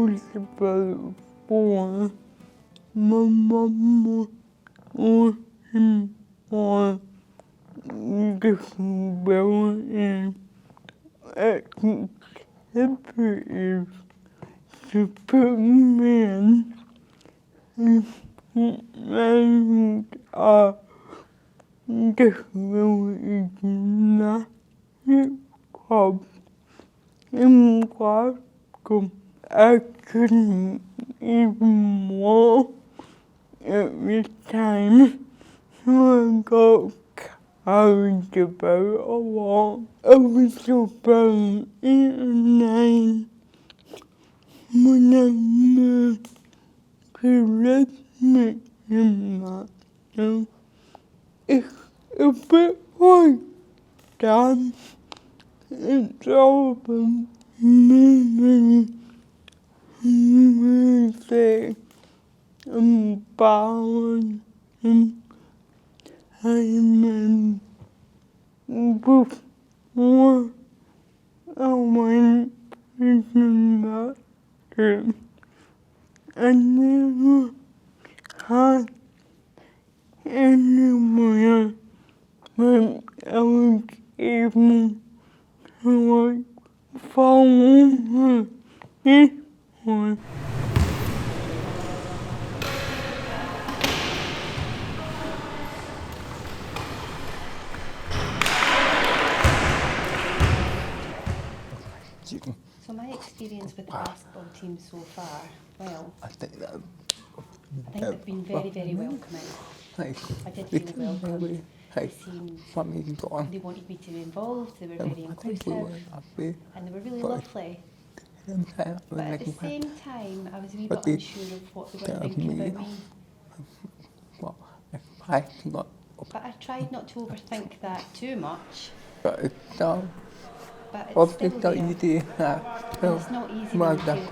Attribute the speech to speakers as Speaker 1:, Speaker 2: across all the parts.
Speaker 1: was about 4. My mum was working for disability activities to put me in. And named a disability gymnastics club in Glasgow. I couldn't even walk at the time, so I got carried about a lot. I was about 8 or 9 when I moved to rhythmic gymnastics. It's a bit like dance. It's all about moving, music, and balance, and timing. Before I went to gymnastics, I never had anywhere where I was able to follow this one.
Speaker 2: So my experience with the basketball team so far, well,
Speaker 1: I think
Speaker 2: they've been very, very welcoming. I did feel welcome. They seemed, they wanted me to be involved, they were very inclusive, and they were really lovely. But at the same time, I was a wee bit unsure of what they were thinking about me. But I tried not to overthink that too much. But it's still there. And it's not easy when you feel like that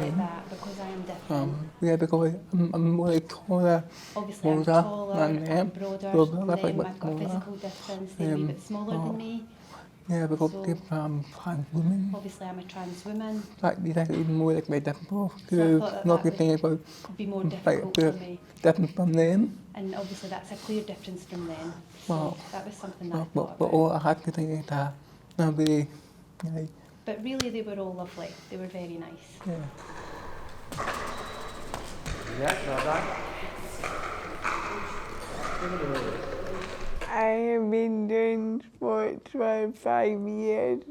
Speaker 2: because I am different.
Speaker 1: because I'm really taller.
Speaker 2: Obviously I'm taller, I'm broader than them, I've got a physical difference, they're a wee bit smaller than me.
Speaker 1: Yeah, because
Speaker 2: So,
Speaker 1: I'm trans woman.
Speaker 2: obviously I'm a trans woman.
Speaker 1: These are even more like my difficult
Speaker 2: So I thought that would be more difficult for me.
Speaker 1: different from them.
Speaker 2: And obviously that's a clear difference from them. So
Speaker 1: Well,
Speaker 2: that was something that I thought
Speaker 1: but
Speaker 2: about.
Speaker 1: all I had to think is that nobody,
Speaker 2: But really they were all lovely. They were very nice.
Speaker 1: yeah.
Speaker 3: Yeah, well done.
Speaker 1: I have been doing sports for 5 years.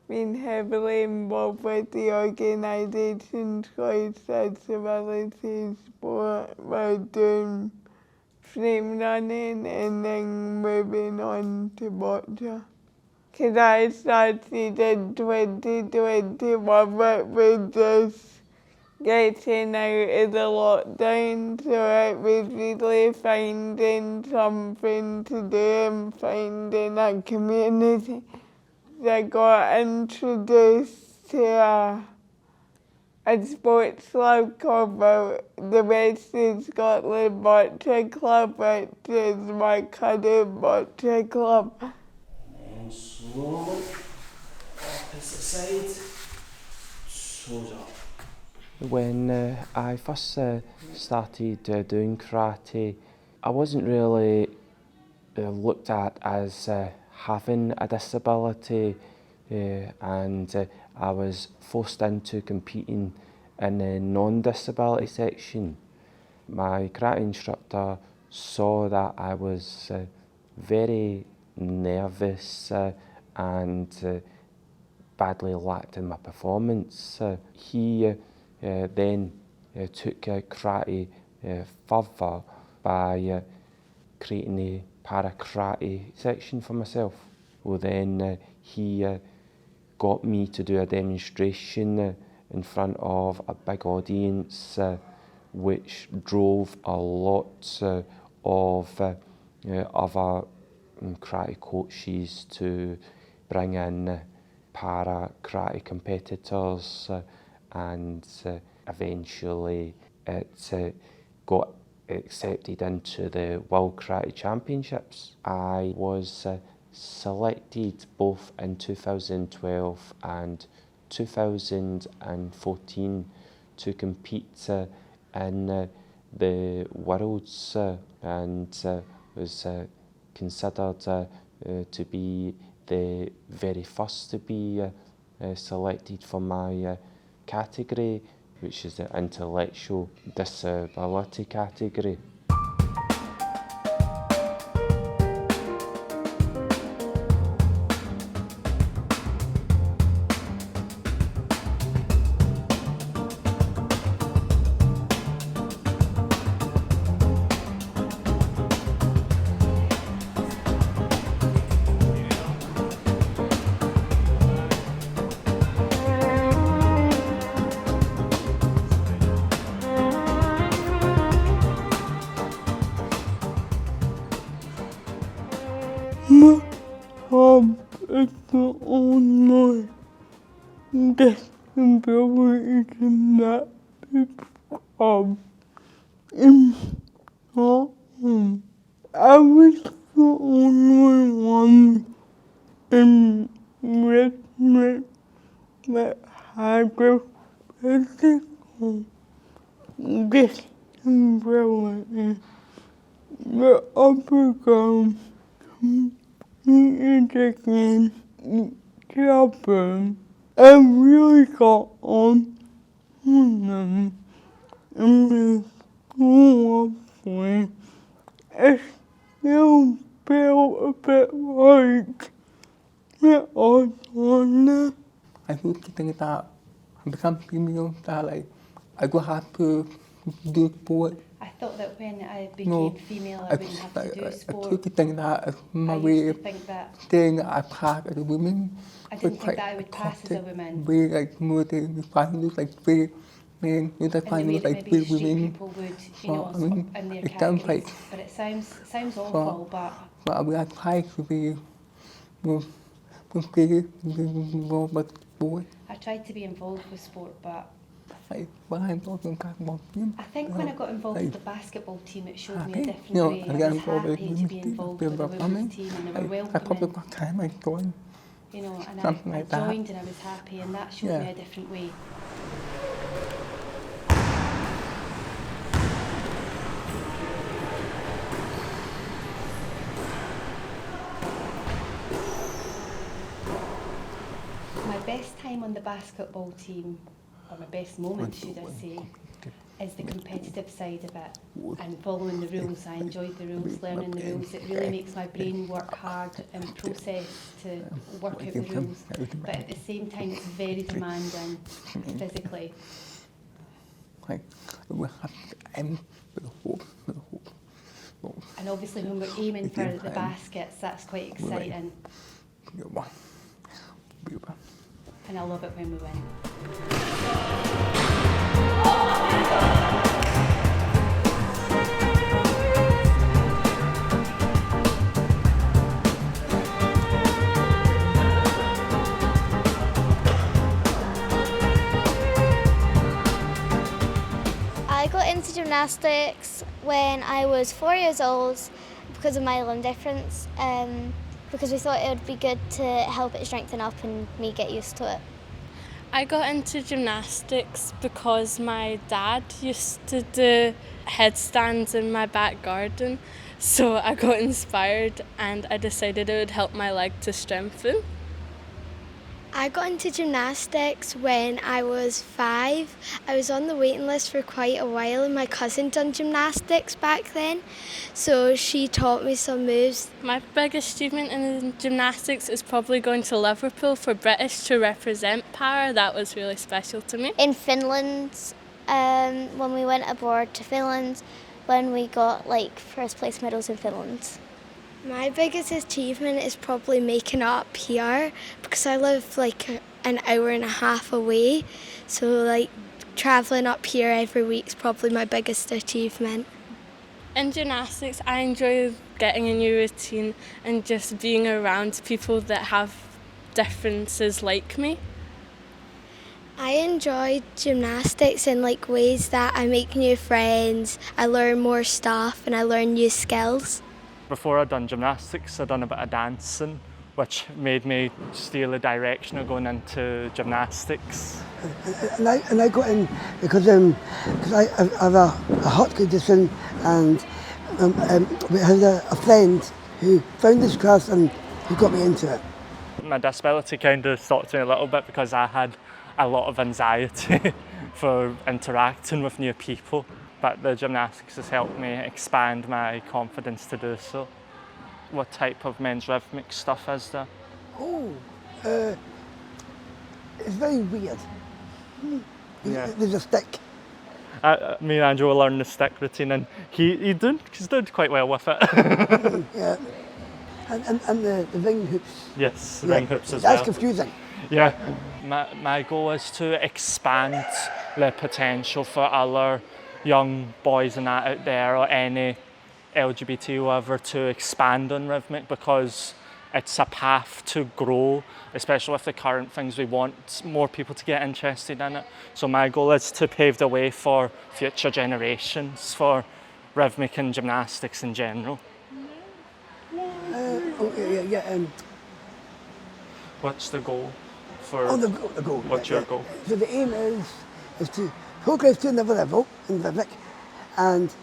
Speaker 1: Been heavily involved with the organisations like Accessibility Sport. We're doing frame running and then moving on to boccia. Because I started in 2021, but we just getting out of the lockdown, so it was really finding something to do and finding a community. I got introduced to a sports club called the Western Scotland Boccia Club, which is my current boccia club.
Speaker 3: And slowly, opposite side, toes up.
Speaker 4: When I first started doing karate, I wasn't really looked at as having a disability, and I was forced into competing in the non-disability section. My karate instructor saw that I was very nervous and badly lacked in my performance. He then took karate further by creating a para-karate section for myself. Well, then he got me to do a demonstration in front of a big audience, which drove a lot of other karate coaches to bring in para-karate competitors, and eventually it got accepted into the World Karate Championships. I was selected both in 2012 and 2014 to compete in the Worlds and was considered to be the very first to be selected for my category, which is the intellectual disability category.
Speaker 1: My job is to own my disability gymnastics club in Scotland. I was the only one in Richmond that had a physical disability. The other girls competed against each other. I really got on with them and they so lovely. I still feel a bit like the autonomous. I hope to think that I become female, that like I will have to do sport.
Speaker 2: I thought that when I became female, I wouldn't have to do sport.
Speaker 1: I took to think that my
Speaker 2: I
Speaker 1: way
Speaker 2: used
Speaker 1: of
Speaker 2: to think that
Speaker 1: staying that I pass as a woman.
Speaker 2: I didn't think that I would pass as a woman.
Speaker 1: Way like more the finals like way men, the
Speaker 2: In the way
Speaker 1: finals
Speaker 2: that
Speaker 1: like
Speaker 2: maybe
Speaker 1: way
Speaker 2: straight
Speaker 1: women.
Speaker 2: people would,
Speaker 1: I mean,
Speaker 2: in their
Speaker 1: it sounds
Speaker 2: categories.
Speaker 1: like-
Speaker 2: But it sounds awful, but
Speaker 1: But we are trying to be more involved with sport.
Speaker 2: I tried to be involved with sport, but
Speaker 1: Like when I'm talking about him.
Speaker 2: I think when I got involved with the basketball team, it showed me a
Speaker 1: Happy,
Speaker 2: different
Speaker 1: you know,
Speaker 2: way.
Speaker 1: and
Speaker 2: I
Speaker 1: get
Speaker 2: was
Speaker 1: involved with
Speaker 2: happy to be involved with the women's team, and they were
Speaker 1: I probably
Speaker 2: welcoming,
Speaker 1: got time I joined.
Speaker 2: you know, and
Speaker 1: something
Speaker 2: I
Speaker 1: like that.
Speaker 2: joined and I was happy, and that showed
Speaker 1: Yeah.
Speaker 2: me a different way. My best time on the basketball team, or my best moment, should I say, is the competitive side of it and following the rules. I enjoyed the rules, learning the rules. It really makes my brain work hard and process to work out the rules. But at the same time, it's very demanding physically.
Speaker 1: Like we have to aim with a hope.
Speaker 2: And obviously when we're aiming for the baskets, that's quite exciting. And I love it when we win.
Speaker 5: I got into gymnastics when I was 4 years old because of my limb difference, because we thought it would be good to help it strengthen up and me get used to it.
Speaker 6: I got into gymnastics because my dad used to do headstands in my back garden, so I got inspired and I decided it would help my leg to strengthen.
Speaker 5: I got into gymnastics when I was 5. I was on the waiting list for quite a while and my cousin done gymnastics back then, so she taught me some moves.
Speaker 6: My biggest achievement in gymnastics is probably going to Liverpool for British to represent Para. That was really special to me.
Speaker 5: In Finland, when we went abroad to Finland, when we got like first place medals in Finland. My biggest achievement is probably making it up here because I live like an hour and a half away, so like travelling up here every week is probably my biggest achievement.
Speaker 6: In gymnastics, I enjoy getting a new routine and just being around people that have differences like me.
Speaker 5: I enjoy gymnastics in like ways that I make new friends, I learn more stuff and I learn new skills.
Speaker 7: Before I'd done gymnastics, I'd done a bit of dancing which made me steer the direction of going into gymnastics.
Speaker 8: And I got in because I have a heart condition, and we had a friend who found this class and who got me into it.
Speaker 7: My disability kind of stopped me a little bit because I had a lot of anxiety for interacting with new people, but the gymnastics has helped me expand my confidence to do so. What type of men's rhythmic stuff is there?
Speaker 8: Oh, it's very weird.
Speaker 7: Yeah.
Speaker 8: There's a stick.
Speaker 7: Me and Andrew will learn the stick routine, and he's doing quite well with it.
Speaker 8: Yeah, and the ring hoops.
Speaker 7: Yes,
Speaker 8: Yeah.
Speaker 7: ring hoops as well.
Speaker 8: That's confusing.
Speaker 7: Yeah. My goal is to expand the potential for other young boys and that out there, or any LGBT whoever, to expand on rhythmic, because it's a path to grow, especially with the current things. We want more people to get interested in it. So my goal is to pave the way for future generations for rhythmic and gymnastics in general. What's the goal for?
Speaker 8: Oh, the goal.
Speaker 7: What's your goal?
Speaker 8: So the aim is to progress to another level in rhythmic and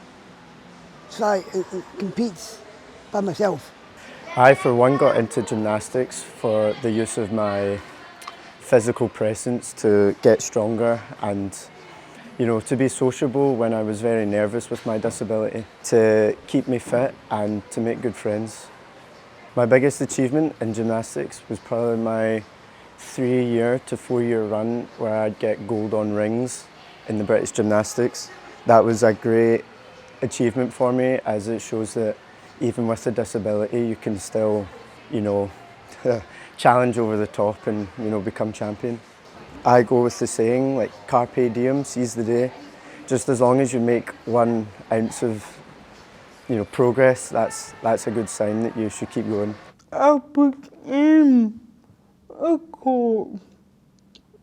Speaker 8: try and compete by myself.
Speaker 9: I, for one, got into gymnastics for the use of my physical presence to get stronger and, to be sociable when I was very nervous with my disability, to keep me fit and to make good friends. My biggest achievement in gymnastics was probably my 3-year to 4-year run where I'd get gold on rings in the British gymnastics. That was a great achievement for me, as it shows that even with a disability you can still, challenge over the top and, become champion. I go with the saying, like, carpe diem, seize the day. Just as long as you make 1 ounce of, progress, that's a good sign that you should keep going.
Speaker 1: I became a coach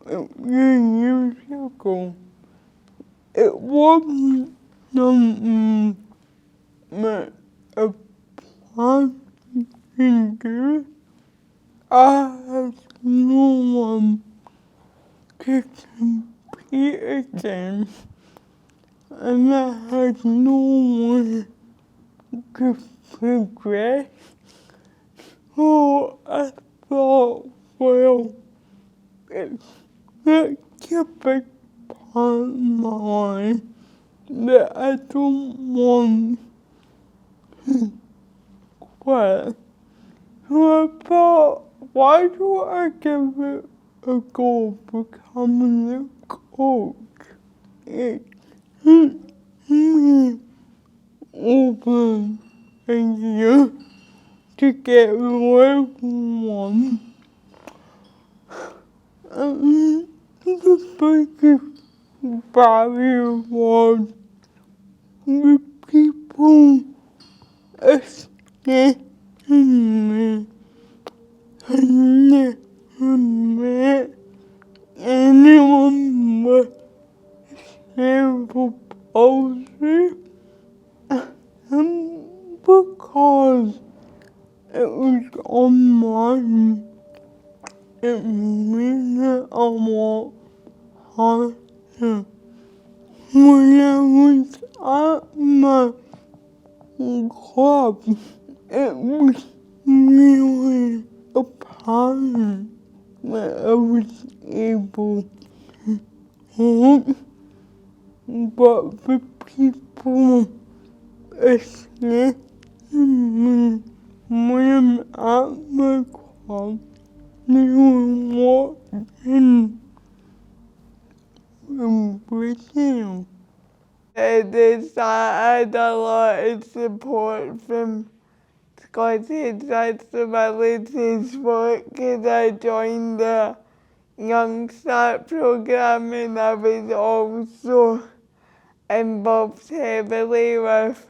Speaker 1: a few years ago. It wasn't something that a person can do. I had no one to compete against, and I had no one to progress. So I thought, well, it's such a big part of my life that I don't want to quit. So I thought, why don't I give it a go becoming a coach? It took me over a year to get where I want. And the biggest barrier was the people expecting me. I never met anyone with cerebral palsy, and because it was online, it made it a lot harder. When I was at my club, it was really apparent that I was able to talk, but the people expecting me when I'm at my club, they were watching from Brazil. I had a lot of support from Scottish Disabilities Work because I joined the Young Start programme, and I was also involved heavily with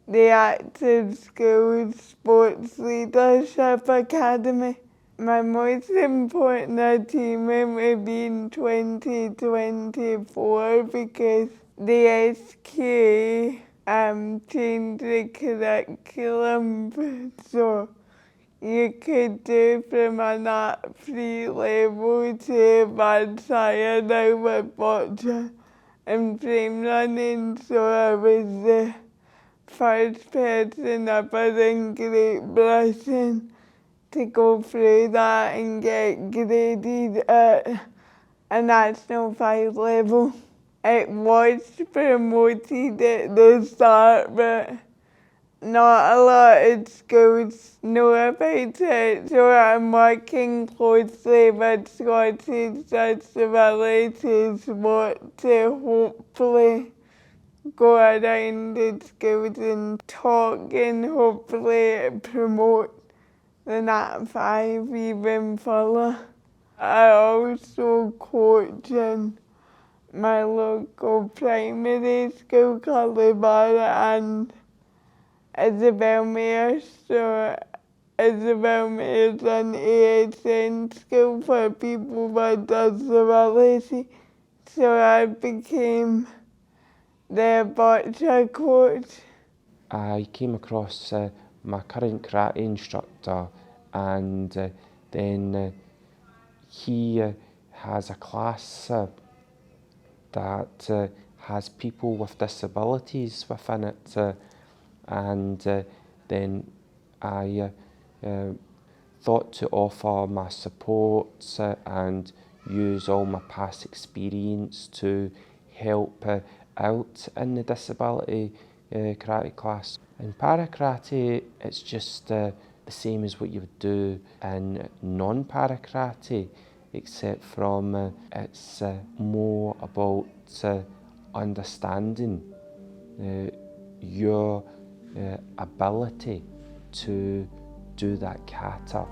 Speaker 1: the Active Schools Sports Leadership Academy. My most important achievement would be in 2024 because the SQA changed the curriculum, so you could do from an at-free level to advanced higher now with boccia and frame running, so I was the first person ever in Great Britain to go through that and get graded at a National 5 level. It was promoted at the start, but not a lot of schools know about it, so I'm working closely with Scottish Disabilities Watch to hopefully go around the schools and talk and hopefully promote the Nat 5 even further. I also coach in my local primary school, Cultivara, and Isabel Mayer, so Isabel Mayer's an ASN school for people with disability, so I became the boccia coach.
Speaker 4: I came across my current karate instructor, and then he has a class that has people with disabilities within it, and then I thought to offer my support and use all my past experience to help out in the disability karate class. In para karate, it's just the same as what you would do in non-para karate, except from it's more about understanding your ability to do that kata.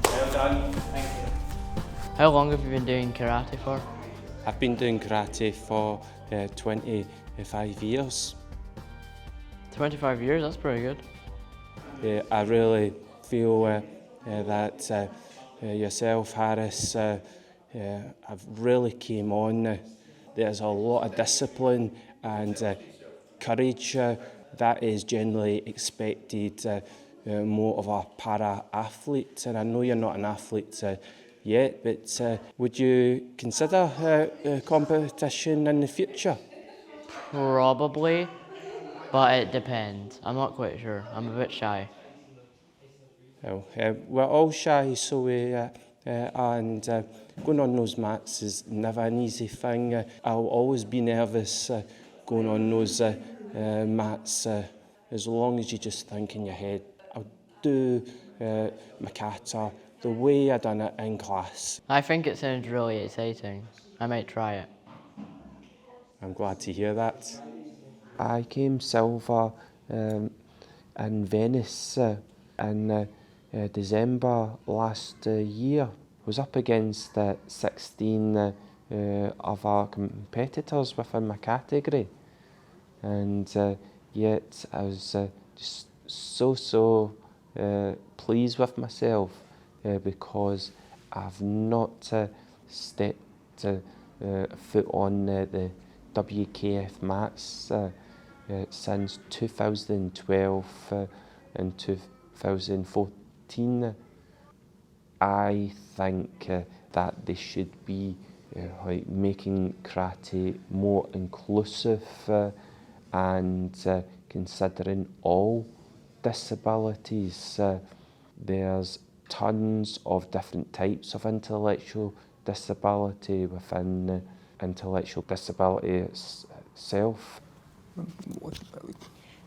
Speaker 3: Well done. Thank you.
Speaker 10: How long have you been doing karate for?
Speaker 4: I've been doing karate for 25 years.
Speaker 10: 25 years, that's pretty good.
Speaker 4: I really feel that yourself, Harris, have really came on. There's a lot of discipline and courage that is generally expected more of a para-athlete, and I know you're not an athlete yet, but would you consider competition in the future?
Speaker 10: Probably, but it depends. I'm not quite sure. I'm a bit shy.
Speaker 4: Well, we're all shy, so we and going on those mats is never an easy thing. I'll always be nervous going on those mats, as long as you just think in your head, I'll do my kata the way I done it in class.
Speaker 10: I think it sounds really exciting. I might try it.
Speaker 4: I'm glad to hear that. I came silver in Venice in December last year. I was up against 16 of our competitors within my category, and yet I was just so pleased with myself because I've not stepped foot on the WKF mats since 2012 and 2014. I think that they should be like making karate more inclusive and considering all disabilities. There's tons of different types of intellectual disability within intellectual disability itself.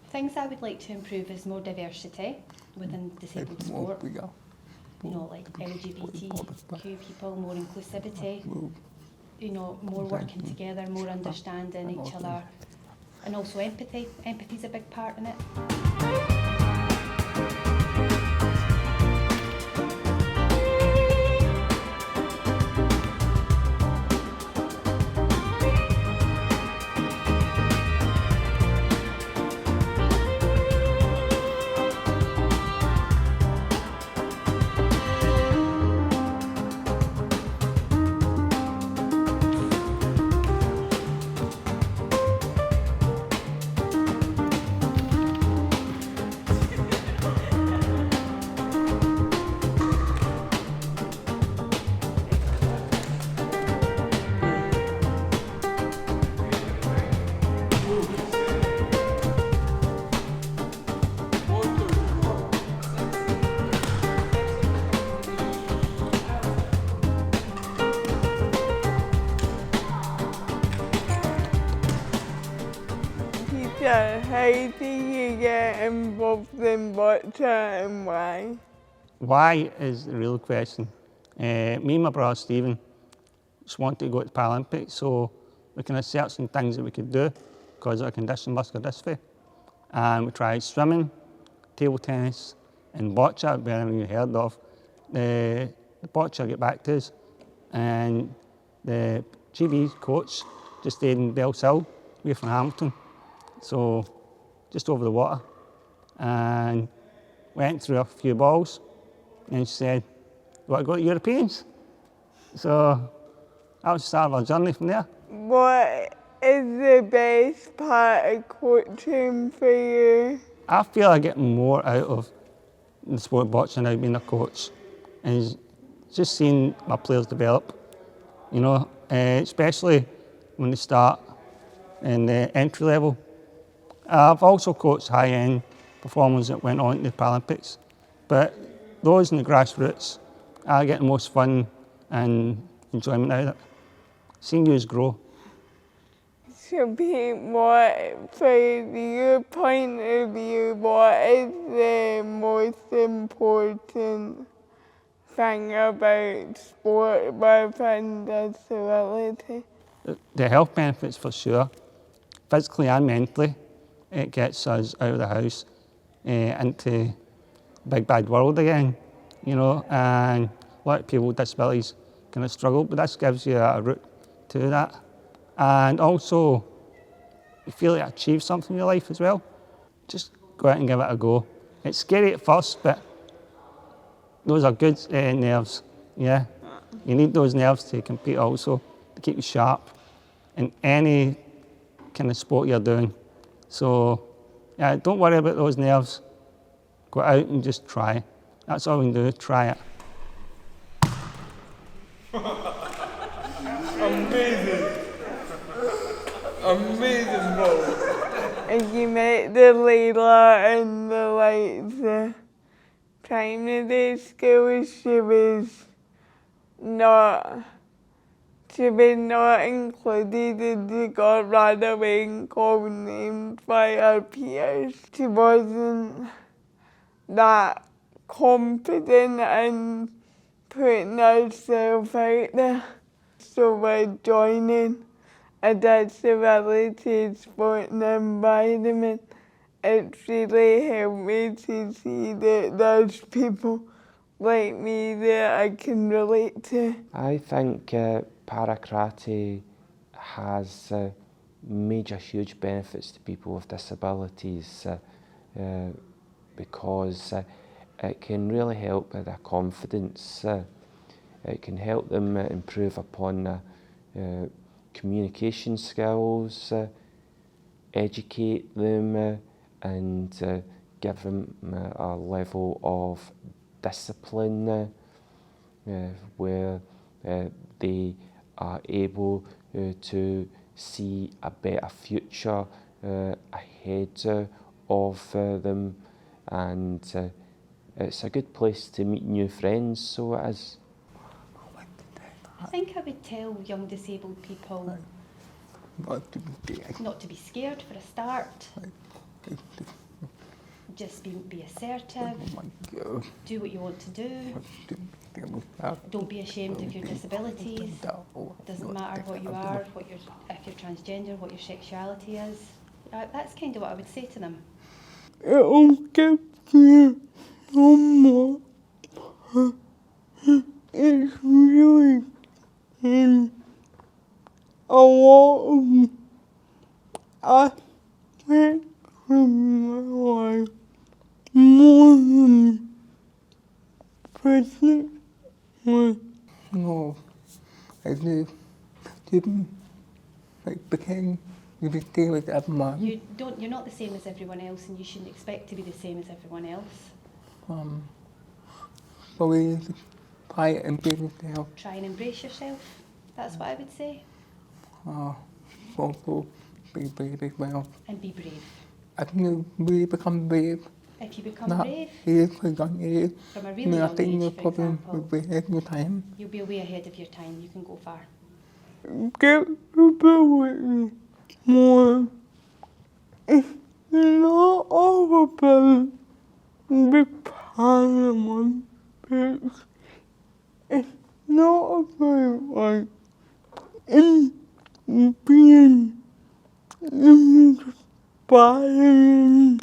Speaker 2: Things I would like to improve is more diversity within disabled sport. You know, like LGBTQ people, more inclusivity, you know, more working together, more understanding each other, and also empathy. Empathy's a big part in it.
Speaker 1: boccia. How do you get involved in boccia and why?
Speaker 11: Why is the real question. Me and my brother Stephen just wanted to go to the Paralympics, so we kind of searched some things that we could do because of our condition, muscular dystrophy. And we tried swimming, table tennis, and boccia, we hadn't even heard of. The boccia got back to us, and the GB coach just stayed in Bellsill, away from Hamilton, so just over the water, and went through a few balls, and she said, "You want to go to Europeans?" So that was the start of our journey from there.
Speaker 1: What is the best part of coaching for you?
Speaker 11: I feel I get more out of the sport of boccia now being a coach, and just seeing my players develop, you know, especially when they start in the entry level. I've also coached high-end performers that went on to the Paralympics, but those in the grassroots, I get the most fun and enjoyment out of it. Seeing youths grow.
Speaker 1: So Pete, what, from your point of view, what is the most important thing about sport with disability?
Speaker 11: The health benefits for sure, physically and mentally. It gets us out of the house into the big bad world again, you know, and a lot of people with disabilities kind of struggle, but this gives you a route to that. And also, you feel like you achieved something in your life as well. Just go out and give it a go. It's scary at first, but those are good nerves, yeah. You need those nerves to compete also, to keep you sharp in any kind of sport you're doing. So, yeah, don't worry about those nerves. Go out and just try. That's all we can do, try it.
Speaker 1: Amazing. Amazing, bro. And you met the Layla and the lights. Primary school, she was not included and she got run away and called names by her peers. She wasn't that confident in putting herself out there. So we're joining a disability sporting environment. It's really helped me to see that there's people like me that I can relate to.
Speaker 4: I think para-karate has major huge benefits to people with disabilities because it can really help with their confidence. It can help them improve upon communication skills, educate them and give them a level of discipline where they are able to see a better future ahead of them, and it's a good place to meet new friends, so it is.
Speaker 2: I think I would tell young disabled people not to be scared for a start. Just be assertive, do what you want to do, don't be ashamed of your disabilities, doesn't matter what you are, if you're transgender, what your sexuality is. That's kind of what I would say to them.
Speaker 1: It'll give you so much. It's really a lot of aspects of my life, more than physically. No, I didn't become like everyone.
Speaker 2: You're not the same as everyone else, and you shouldn't expect to be the same as everyone else.
Speaker 1: Probably try and embrace yourself.
Speaker 2: Try and embrace yourself. That's what I would say.
Speaker 1: Also be brave as well.
Speaker 2: And be brave.
Speaker 1: I think you really become brave.
Speaker 2: If you become brave,
Speaker 1: from
Speaker 2: a really young age, for example,
Speaker 1: time.
Speaker 2: You'll be way ahead of your time. You can go far.
Speaker 1: Get ability more it's not all about the Paralympics. It's not about like being inspiring.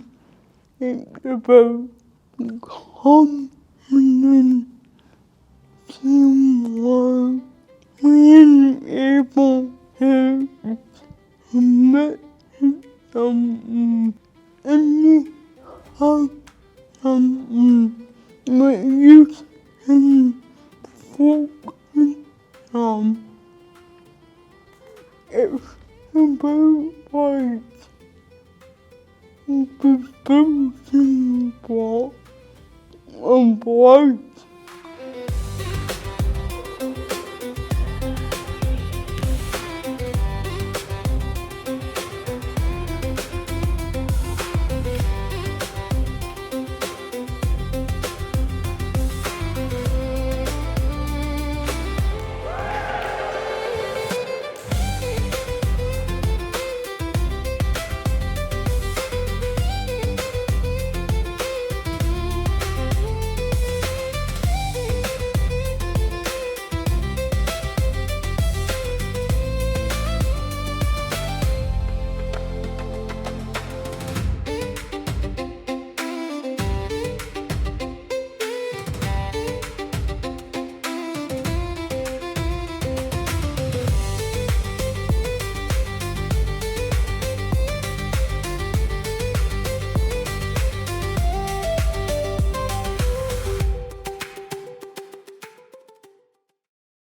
Speaker 1: It's about confidence, teamwork, being able to commit to something and have something that you can focus